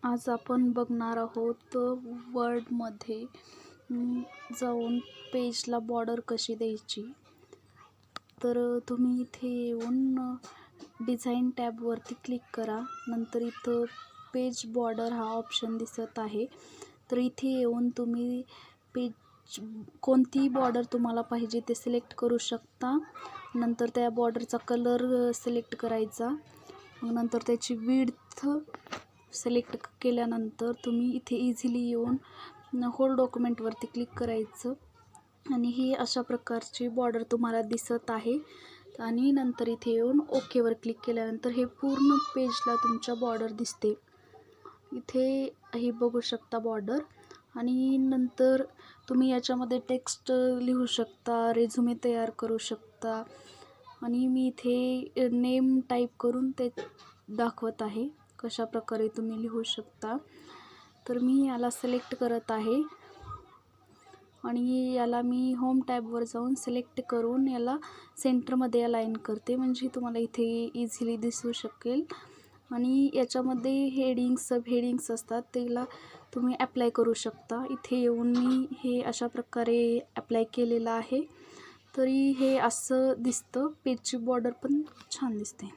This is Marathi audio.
आज आपण बघणार आहोत वर्डमध्ये जाऊन पेजला बॉर्डर कशी द्यायची. तर तुम्ही इथे येऊन डिझाईन टॅबवरती क्लिक करा. नंतर इथं पेज बॉर्डर हा ऑप्शन दिसत आहे. तर इथे येऊन तुम्ही पेज कोणती बॉर्डर तुम्हाला पाहिजे ते सिलेक्ट करू शकता. नंतर त्या बॉर्डरचा कलर सिलेक्ट करायचा. मग नंतर त्याची विड्थ सिलेक्ट केल्यानंतर तुम्ही इथे इझिली येऊन होल डॉक्युमेंटवरती क्लिक करायचं आणि ही अशा प्रकारची बॉर्डर तुम्हाला दिसत आहे. आणि नंतर इथे येऊन ओकेवर क्लिक केल्यानंतर हे पूर्ण पेजला तुमच्या बॉर्डर दिसते. इथे हे बघू शकता बॉर्डर. आणि नंतर तुम्ही याच्यामध्ये टेक्स्ट लिहू शकता, रेझ्युमे तयार करू शकता. आणि मी इथे नेम टाईप करून ते दाखवत आहे कशा प्रकारे तुम्ही लिहू शकता. तर मी याला सिलेक्ट करत आहे आणि याला मी होम टॅबवर जाऊन सिलेक्ट करून याला सेंटरमध्ये अलाइन करते, म्हणजे तुम्हाला इथे इझिली दिसू शकेल. आणि याच्यामध्ये हेडिंग्स सब हेडिंग्स असतात, त्याला तुम्ही ॲप्लाय करू शकता. इथे येऊन मी हे अशा प्रकारे ॲप्लाय केलेलं आहे. तरी हे असं दिसतं. पेजची बॉर्डर पण छान दिसते.